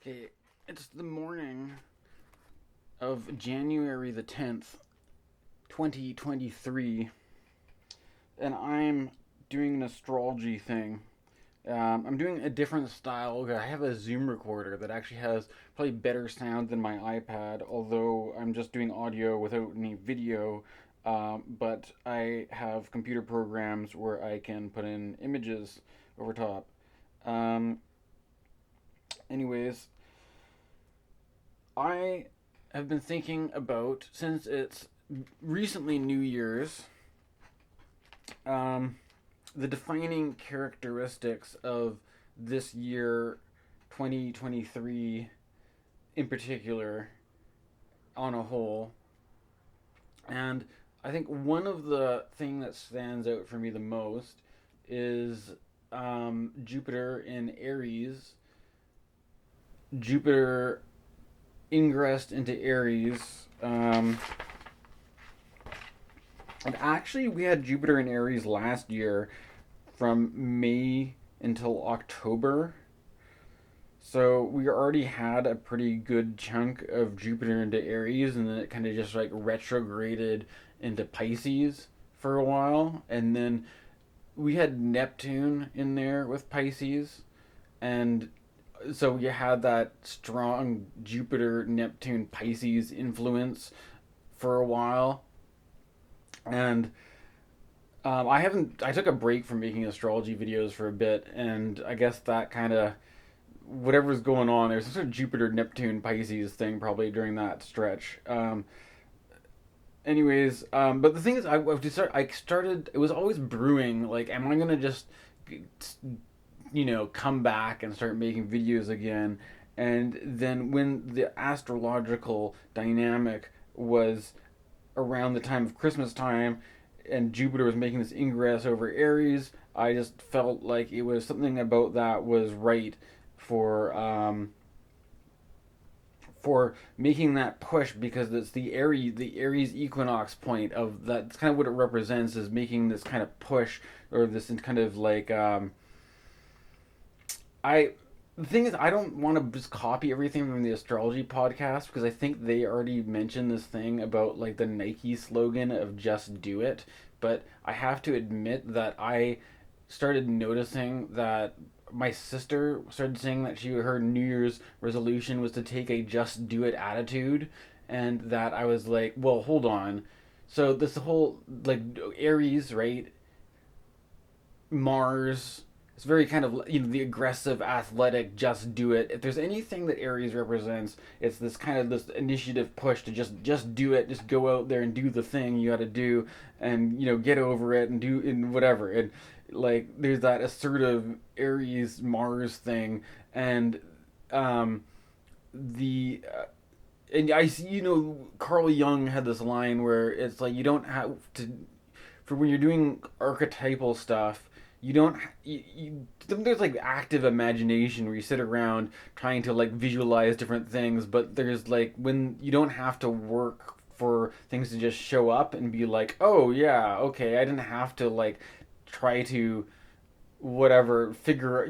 Okay, it's the morning of January the 10th, 2023, and I'm doing an astrology thing. I'm doing a different style. I have a Zoom recorder that actually has probably better sound than my iPad, although I'm just doing audio without any video. But I have computer programs where I can put in images over top. Um, anyways, I have been thinking about, since it's recently New Year's, um, the defining characteristics of this year, 2023, in particular, on a whole. And I think one of the thing that stands out for me the most is Jupiter in Aries. Jupiter ingressed into Aries. And actually, we had Jupiter in Aries last year from May until October. So we already had a pretty good chunk of Jupiter into Aries, and then it kind of just like retrograded into Pisces for a while. And then we had Neptune in there with Pisces. And so you had that strong Jupiter, Neptune, Pisces influence for a while. And I haven't. I took a break from making astrology videos for a bit, and I guess that kind of whatever's going on. There's some sort of Jupiter, Neptune, Pisces thing probably during that stretch. But the thing is, I started. It was always brewing. Like, am I gonna just, come back and start making videos again? And then when the astrological dynamic was around the time of Christmas time, and Jupiter was making this ingress over Aries, I just felt like it was something about that was right for for making that push, because it's the Aries equinox point of that. That's kind of what it represents, is making this kind of push, or this kind of like I the thing is, I don't want to just copy everything from the astrology podcast, because I think they already mentioned this thing about like the Nike slogan of "just do it." But I have to admit that I started noticing that my sister started saying that her New Year's resolution was to take a "just do it" attitude, and that I was like, well, hold on. So this whole like Aries, right? Mars. It's very kind of the aggressive, athletic, just do it. If there's anything that Aries represents, it's this kind of this initiative push to just do it, just go out there and do the thing you got to do, and get over it and do and whatever. And like there's that assertive Aries Mars thing, and um, the and I see Carl Jung had this line where it's like you don't have to, for when you're doing archetypal stuff, you don't there's like active imagination where you sit around trying to like visualize different things, but there's like when you don't have to work for things to just show up and be like, oh yeah, okay, I didn't have to like try to whatever figure,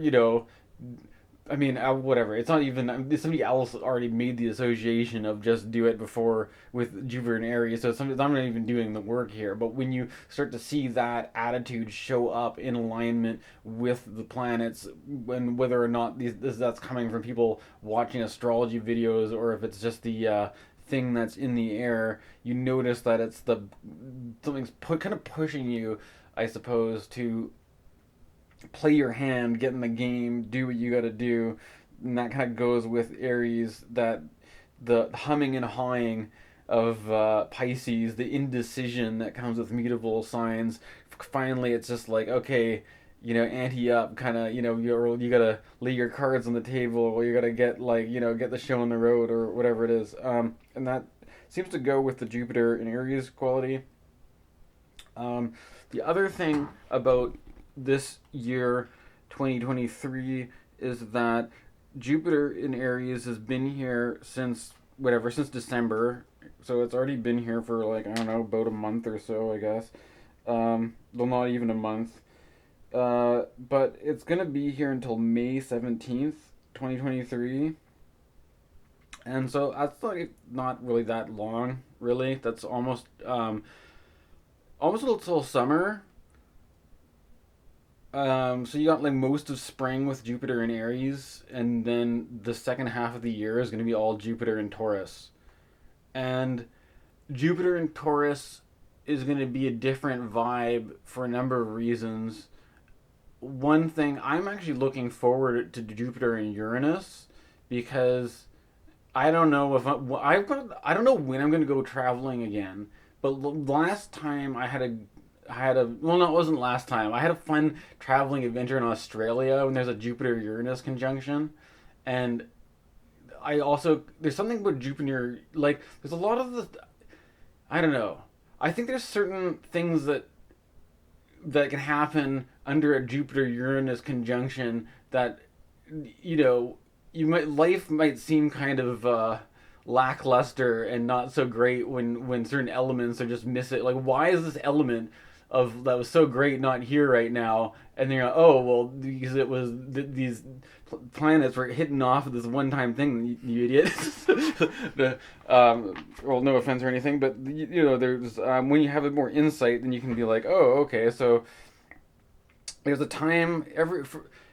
I mean, whatever. It's not even somebody else already made the association of just do it before with Jupiter and Aries, so I'm not even doing the work here. But when you start to see that attitude show up in alignment with the planets, when whether or not that's coming from people watching astrology videos, or if it's just the thing that's in the air, you notice that it's something's kind of pushing you, I suppose, to play your hand, get in the game, do what you got to do, and that kind of goes with Aries. That the humming and hawing of Pisces, the indecision that comes with mutable signs. Finally, it's just like, okay, ante up, kind of, you gotta lay your cards on the table, or you gotta get like, get the show on the road, or whatever it is. And that seems to go with the Jupiter and Aries quality. The other thing about this year, 2023, is that Jupiter in Aries has been here since December. So it's already been here for like, I don't know, about a month or so, I guess. Well, not even a month. But it's going to be here until May 17th, 2023. And so that's like not really that long, really. That's almost until summer. So you got like most of spring with Jupiter in Aries, and then the second half of the year is going to be all Jupiter in Taurus. And Jupiter in Taurus is going to be a different vibe for a number of reasons. One thing, I'm actually looking forward to Jupiter in Uranus because I don't know if I don't know when I'm going to go traveling again. But last time I had a well, no, it wasn't last time. I had a fun traveling adventure in Australia when there's a Jupiter Uranus conjunction, and I also there's something about Jupiter like there's a lot of the I don't know. I think there's certain things that can happen under a Jupiter Uranus conjunction that you know you might life might seem kind of lackluster and not so great when certain elements are just missing. Like, why is this element of that was so great not here right now? And they're like, oh well, because it was these planets were hitting off of this one-time thing. You idiot. the, well, no offense or anything, but you know, there's when you have a more insight, then you can be like, oh, okay, so there's a time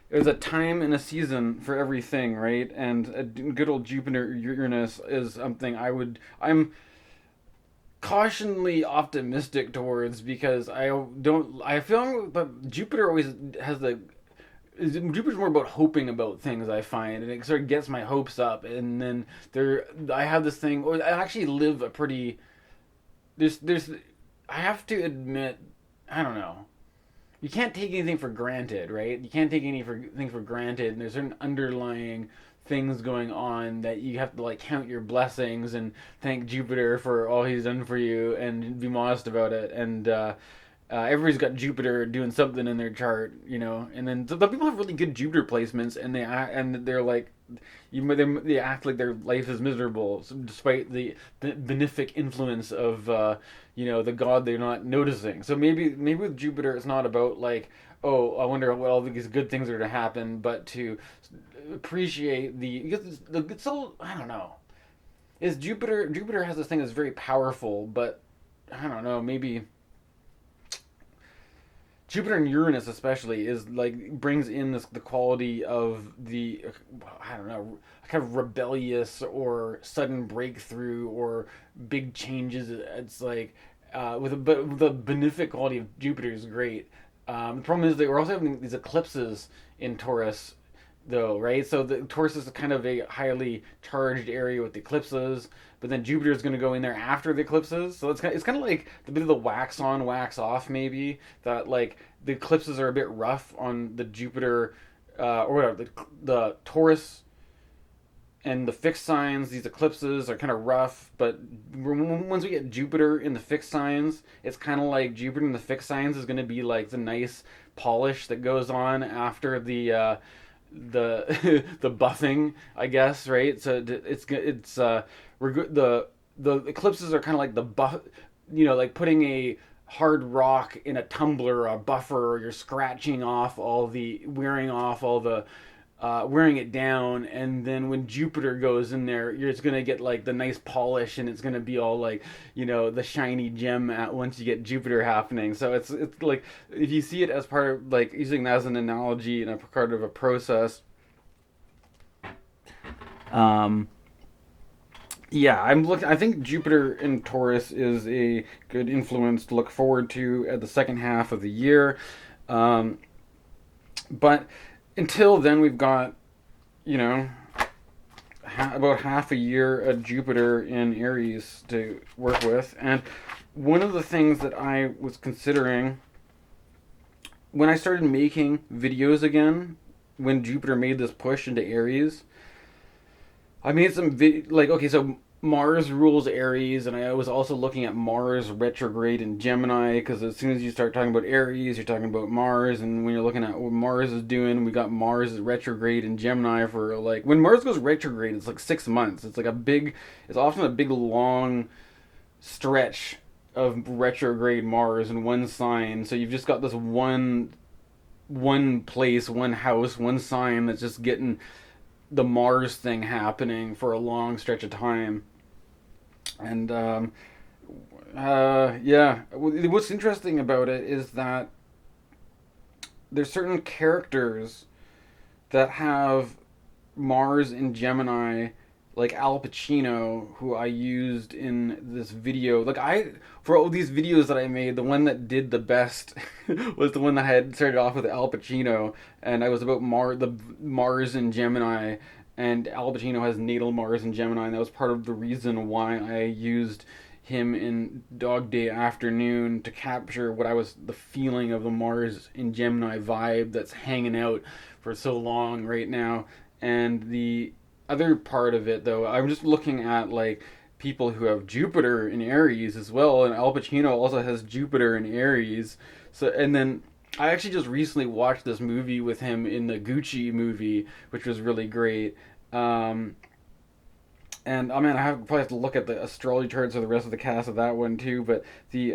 there's a time and a season for everything, right? And a good old Jupiter Uranus is something I'm cautionally optimistic towards because I feel that Jupiter always has the Jupiter's more about hoping about things, I find, and it sort of gets my hopes up, and then I have this thing, or I actually live a pretty there's I have to admit, I don't know, you can't take anything for granted, right? You can't take anything for granted, and there's certain underlying things going on that you have to like count your blessings and thank Jupiter for all he's done for you and be modest about it. And everybody's got Jupiter doing something in their chart, you know. And then the people have really good Jupiter placements, and they're like, they act like their life is miserable, despite the benefic influence of you know, the god they're not noticing. So maybe with Jupiter, it's not about like, oh, I wonder what all these good things are to happen, but to appreciate because it's so I don't know. Is Jupiter has this thing that's very powerful, but I don't know, maybe Jupiter and Uranus especially is like brings in the quality of the I don't know, kind of rebellious or sudden breakthrough or big changes. It's like but the benefic quality of Jupiter is great. The problem is that we're also having these eclipses in Taurus, though, right? So the Taurus is kind of a highly charged area with the eclipses, but then Jupiter is going to go in there after the eclipses. So it's kind of like a bit of the wax on, wax off, maybe. That like the eclipses are a bit rough on the Jupiter, or whatever, the Taurus and the fixed signs. These eclipses are kind of rough, but once we get Jupiter in the fixed signs, it's kind of like Jupiter in the fixed signs is going to be like the nice polish that goes on after the the buffing, I guess, right? So the eclipses are kind of like the buff, you know, like putting a hard rock in a tumbler or a buffer, or you're scratching off all the wearing off all the wearing it down, and then when Jupiter goes in there, you're just gonna get like the nice polish, and it's gonna be all like, you know, the shiny gem once you get Jupiter happening. So it's like if you see it as part of like using that as an analogy and a part of a process. Um, yeah, I'm looking. I think Jupiter in Taurus is a good influence to look forward to at the second half of the year. Um, but until then, we've got, you know, about half a year of Jupiter in Aries to work with. And one of the things that I was considering when I started making videos again, when Jupiter made this push into Aries, I made some like, okay, so Mars rules Aries, and I was also looking at Mars retrograde in Gemini, because as soon as you start talking about Aries, you're talking about Mars, and when you're looking at what Mars is doing, we got Mars retrograde in Gemini for like when Mars goes retrograde, it's like 6 months. It's like it's often a big long stretch of retrograde Mars in one sign. So you've just got this one place, one house, one sign that's just getting the Mars thing happening for a long stretch of time. And yeah, what's interesting about it is that there's certain characters that have Mars and Gemini, like Al Pacino, who I used in this video. Like for all these videos that I made, the one that did the best was the one that had started off with Al Pacino, and I was about the Mars and Gemini, and Al Pacino has natal Mars and Gemini, and that was part of the reason why I used him in Dog Day Afternoon to capture what I was the feeling of the Mars in Gemini vibe that's hanging out for so long right now. And the other part of it, though, I'm just looking at like people who have Jupiter in Aries as well, and Al Pacino also has Jupiter in Aries. So, and then I actually just recently watched this movie with him in the Gucci movie, which was really great. Um, and I mean, probably have to look at the astrology charts of the rest of the cast of that one too. But the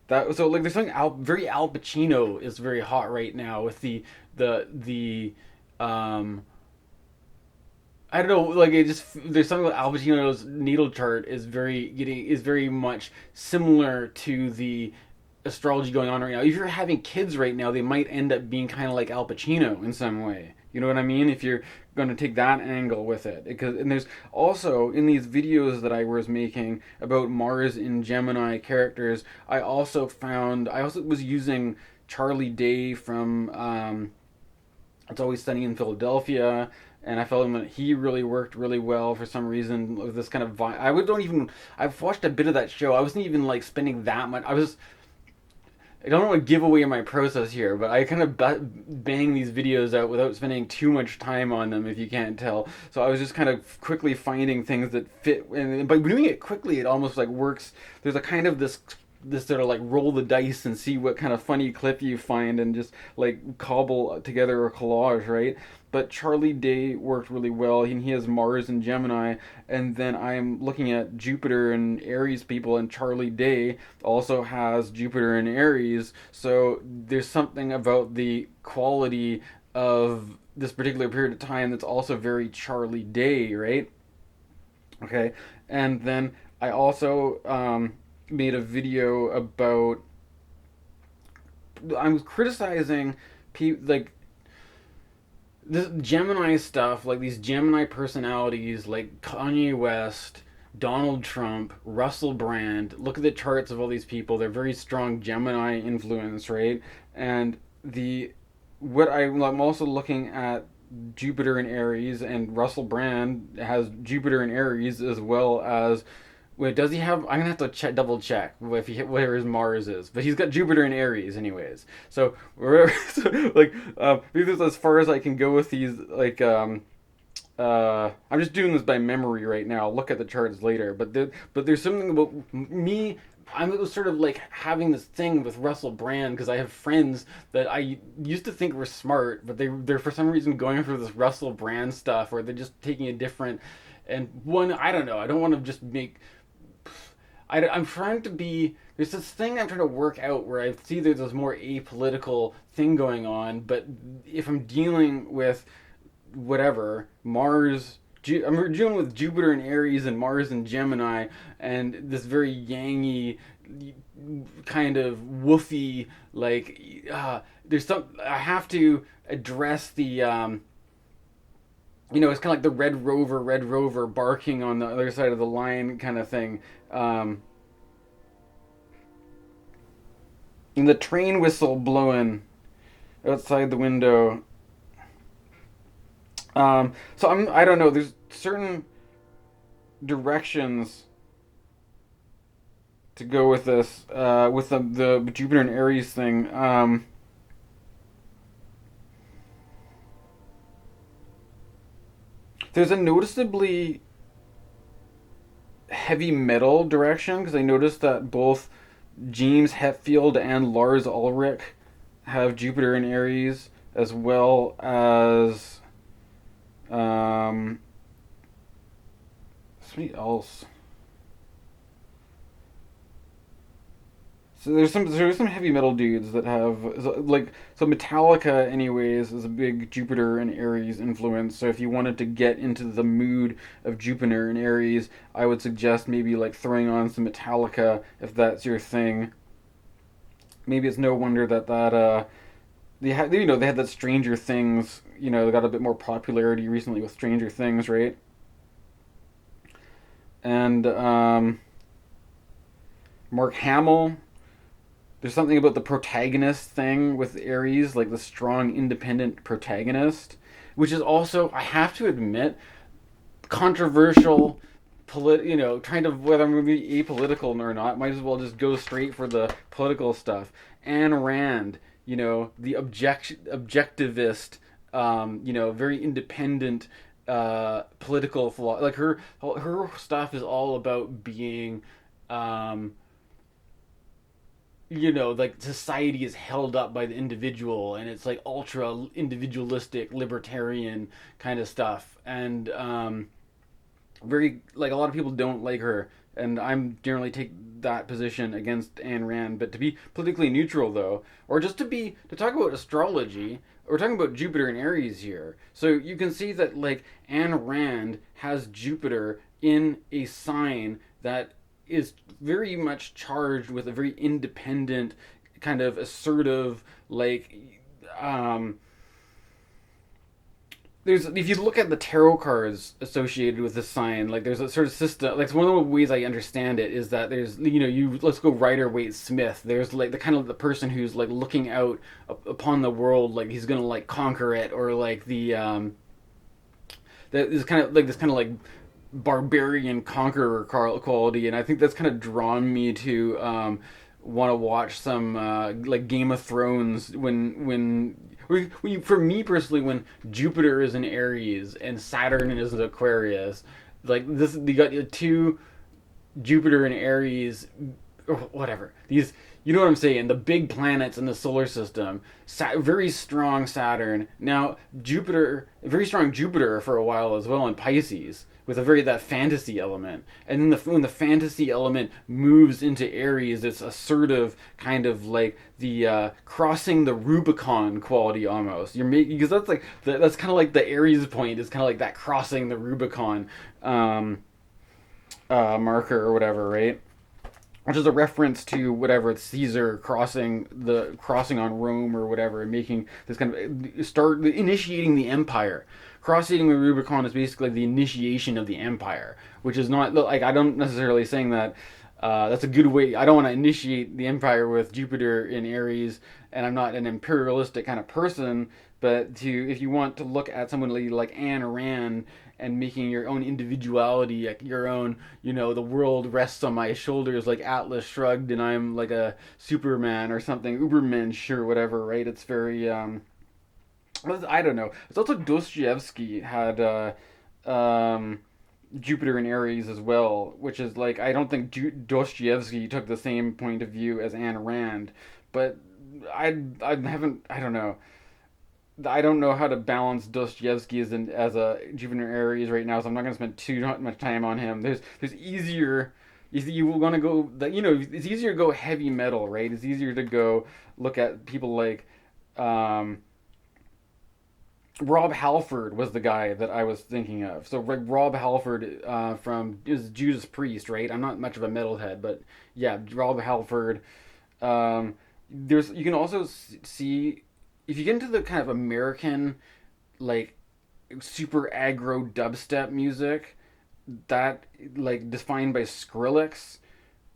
that so like there's something very Al Pacino is very hot right now with the um I don't know, like it just there's something about Al Pacino's natal chart is very much similar to the astrology going on right now. If you're having kids right now, they might end up being kind of like Al Pacino in some way. You know what I mean? If you're going to take that angle with it, because and there's also in these videos that I was making about Mars in Gemini characters, I also was using Charlie Day from It's Always Sunny in Philadelphia, and I felt that he really worked really well for some reason with this kind of vibe. I've watched a bit of that show. I wasn't even like spending that much. I don't want to give away my process here, but I kind of bang these videos out without spending too much time on them, if you can't tell. So I was just kind of quickly finding things that fit, and by doing it quickly, it almost like works. There's a kind of this sort of like roll the dice and see what kind of funny clip you find and just like cobble together a collage, right? But Charlie Day worked really well. He has Mars and Gemini, and then I'm looking at Jupiter and Aries people, and Charlie Day also has Jupiter and Aries. So there's something about the quality of this particular period of time that's also very Charlie Day, right? Okay, and then I also made a video about I'm criticizing like this Gemini stuff, like these Gemini personalities, like Kanye West, Donald Trump, Russell Brand. Look at the charts of all these people; they're very strong Gemini influence, right? And the I'm also looking at Jupiter in Aries, and Russell Brand has Jupiter in Aries as well as. Wait, does he have? I'm gonna have to double check if he where his Mars is, but he's got Jupiter in Aries, anyways. So, so like, this is as far as I can go with these. Like, I'm just doing this by memory right now. I'll look at the charts later, but there's something about me. I'm sort of like having this thing with Russell Brand because I have friends that I used to think were smart, but they're for some reason going for this Russell Brand stuff, or they're just taking a different. And one, I don't know. I don't want to just make I'm trying to be. There's this thing I'm trying to work out where I see there's this more apolitical thing going on, but if I'm dealing with whatever I'm dealing with Jupiter and Aries and Mars and Gemini and this very yangy kind of woofy like there's some I have to address the it's kind of like the Red Rover barking on the other side of the line kind of thing. Um, and the train whistle blowing outside the window. So I don't know. There's certain directions to go with this, with the Jupiter and Aries thing. There's a noticeably heavy metal direction because I noticed that both James Hetfield and Lars Ulrich have Jupiter in Aries, as well as somebody else. So there's some heavy metal dudes that have like so Metallica anyways is a big Jupiter and Aries influence. So if you wanted to get into the mood of Jupiter and Aries, I would suggest maybe like throwing on some Metallica if that's your thing. Maybe it's no wonder that they had that Stranger Things, they got a bit more popularity recently with Stranger Things, right? And Mark Hamill, there's something about the protagonist thing with Aries, like the strong, independent protagonist, which is also, I have to admit, controversial. Trying to whether I'm going to be apolitical or not. Might as well just go straight for the political stuff. Ayn Rand, the objectivist, very independent political philosophy. Like her stuff is all about being um, like society is held up by the individual, and it's like ultra individualistic libertarian kind of stuff, and very like a lot of people don't like her, and I'm generally take that position against Ayn Rand. But to be politically neutral though, or just to talk about astrology, we're talking about Jupiter and Aries here, so you can see that like Ayn Rand has Jupiter in a sign that is very much charged with a very independent, kind of assertive, like um, there's if you look at the tarot cards associated with this sign, like there's a sort of system. Like one of the ways I understand it is that there's you let's go Rider Waite Smith. There's like the kind of the person who's like looking out upon the world, like he's gonna like conquer it, or like this kind of like barbarian conqueror quality, and I think that's kind of drawn me to want to watch some like Game of Thrones for me personally, when Jupiter is in Aries and Saturn is in Aquarius, like this, you got two Jupiter and Aries, or whatever. These, you know what I'm saying? The big planets in the solar system. Very strong Saturn. Now Jupiter, very strong Jupiter for a while as well in Pisces, with a very that fantasy element. And then when the fantasy element moves into Aries, it's assertive, kind of like the crossing the Rubicon quality almost. You're making, because that's like that's kind of like the Aries point is kind of like that crossing the Rubicon marker or whatever, right? Which is a reference to whatever Caesar crossing on Rome or whatever, and making this kind of start initiating the empire. Crossing the Rubicon is basically the initiation of the empire, which is not like I don't necessarily saying that that's a good way. I don't want to initiate the empire with Jupiter in Aries, and I'm not an imperialistic kind of person. But if you want to look at someone like Ayn Rand and making your own individuality, like your own, the world rests on my shoulders, like Atlas Shrugged, and I'm like a Superman or something, Ubermensch or whatever, right? It's very, I don't know. It's also Dostoevsky had Jupiter in Aries as well, which is like I don't think Dostoevsky took the same point of view as Ayn Rand, but I haven't I don't know how to balance Dostoevsky as a Jupiter Aries right now, so I'm not going to spend too much time on him. There's easier. You want to go, it's easier to go heavy metal, right? It's easier to go look at people like um, Rob Halford was the guy that I was thinking of. So like Rob Halford from is Judas Priest, right? I'm not much of a metalhead, but yeah, Rob Halford. Um, there's you can also see if you get into the kind of American like super aggro dubstep music that like defined by Skrillex.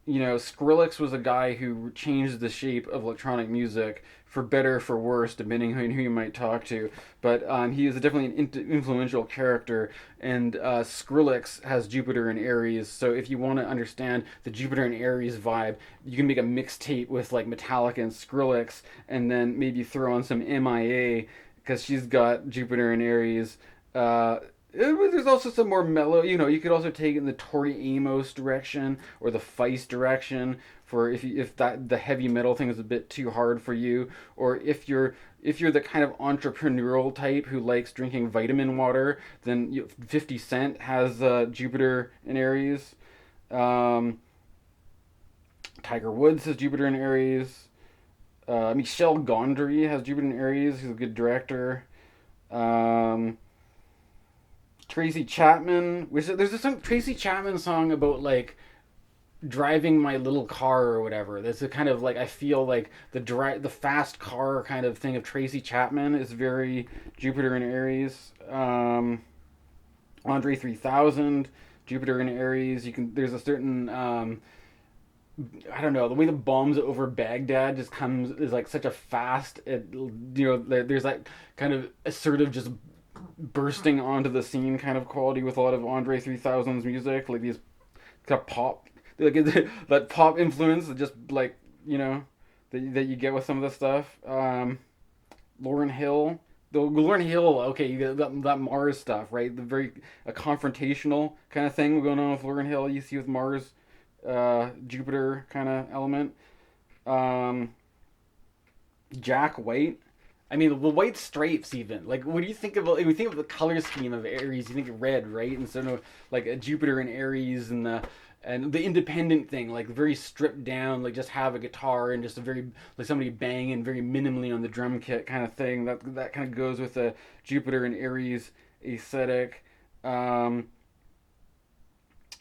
Skrillex was a guy who changed the shape of electronic music for better, for worse, depending on who you might talk to. But he is definitely an influential character, and Skrillex has Jupiter and Aries. So if you want to understand the Jupiter and Aries vibe, you can make a mixtape with like Metallica and Skrillex, and then maybe throw on some MIA because she's got Jupiter and Aries. There's also some more mellow. You could also take it in the Tori Amos direction or the Feist direction for if that the heavy metal thing is a bit too hard for you, or if you're the kind of entrepreneurial type who likes drinking vitamin water, then 50 Cent has Jupiter in Aries. Um, Tiger Woods has Jupiter in Aries. Michel Gondry has Jupiter in Aries. He's a good director. Um, Tracy Chapman. There's this Tracy Chapman song about like driving my little car or whatever. That's a kind of like I feel like the fast car kind of thing of Tracy Chapman is very Jupiter in Aries. Andre 3000, Jupiter in Aries. You can there's a certain I don't know, the way the bombs over Baghdad just comes is like such a fast there's like kind of assertive just bursting onto the scene kind of quality with a lot of Andre 3000's music, like these kind of pop like that pop influence that just like that you get with some of the stuff. Lauren Hill. Lauren Hill, okay, you get that Mars stuff, right? The very a confrontational kind of thing going on with Lauren Hill. You see with Mars, Jupiter kind of element. Um, Jack White. I mean, the white stripes even. Like, what do you think about? When you think of the color scheme of Aries, you think of red, right? Instead of like a Jupiter and Aries and the independent thing, like very stripped down, like just have a guitar and just a very like somebody banging very minimally on the drum kit kind of thing. That kind of goes with the Jupiter and Aries aesthetic. Um,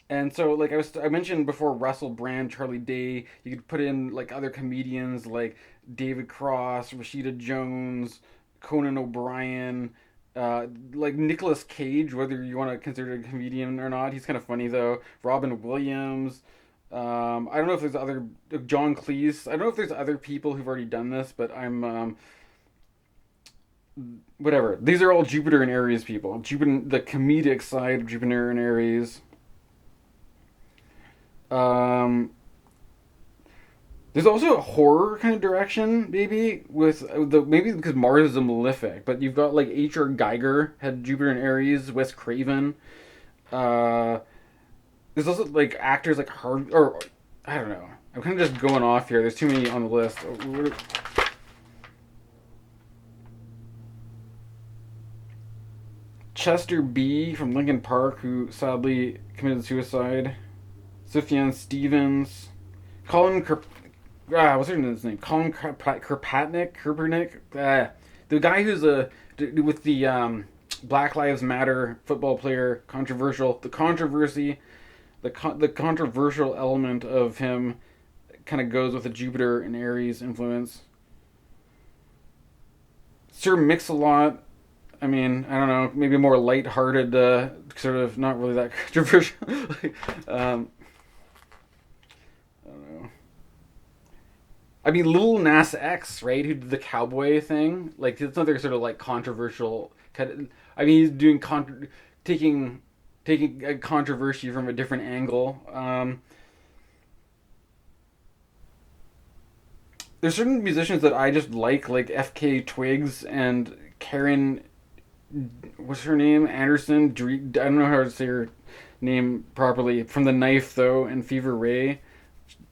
and so, like I mentioned before, Russell Brand, Charlie Day. You could put in like other comedians like David Cross, Rashida Jones, Conan O'Brien, like Nicolas Cage. Whether you want to consider it a comedian or not, he's kind of funny though. Robin Williams. I don't know if there's other John Cleese. I don't know if there's other people who've already done this, but I'm whatever. These are all Jupiter and Aries people. Jupiter, the comedic side of Jupiter and Aries. Um, there's also a horror kind of direction, maybe with the maybe because Mars is a malefic, but you've got like H.R. Geiger had Jupiter and Aries, Wes Craven. Uh, there's also like actors like Harvey, or I don't know. I'm kind of just going off here. There's too many on the list. Chester B from Lincoln Park, who sadly committed suicide. Sufjan Stevens. Colin what's his name? Colin Kaepernick. The guy who's with the Black Lives Matter football player, controversial. The controversy, the controversial element of him, kind of goes with the Jupiter and Aries influence. Sir Mix-a-Lot. I mean, I don't know, maybe more light-hearted, sort of not really that controversial. I don't know. I mean, Lil Nas X, right? Who did the cowboy thing? Like, it's another sort of like controversial. I mean, he's doing taking taking a controversy from a different angle. There's certain musicians that I just like FK Twigs and Karen. What's her name? Anderson. I don't know how to say her name properly. From the Knife though, and Fever Ray.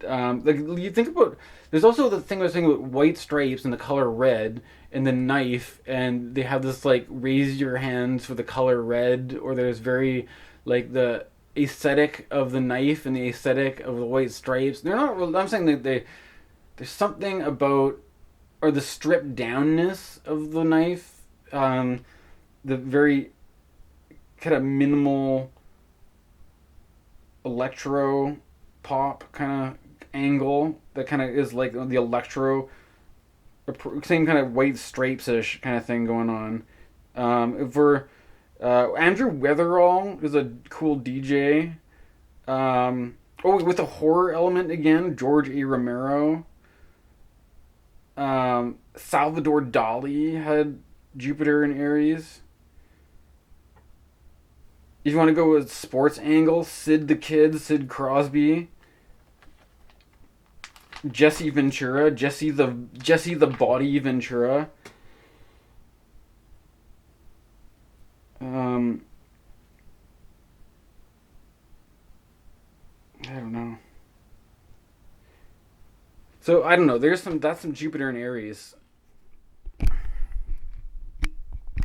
Like you think about, there's also the thing I was saying about white stripes and the color red and the knife, and they have this like raise your hands for the color red, or there's very like the aesthetic of the knife and the aesthetic of the white stripes. They're not. I'm saying that there's something about, or the stripped downness of the knife, the very kind of minimal electro pop kind of angle that kind of is like the electro, same kind of white stripes ish kind of thing going on. For Andrew Weatherall is a cool DJ. With a horror element again, George A. Romero. Salvador Dali had Jupiter and Aries. If you want to go with sports angle, Sid the Kid, Sid Crosby. Jesse Ventura, Jesse the Body Ventura. Um, I don't know. So I don't know. There's some Jupiter and Aries.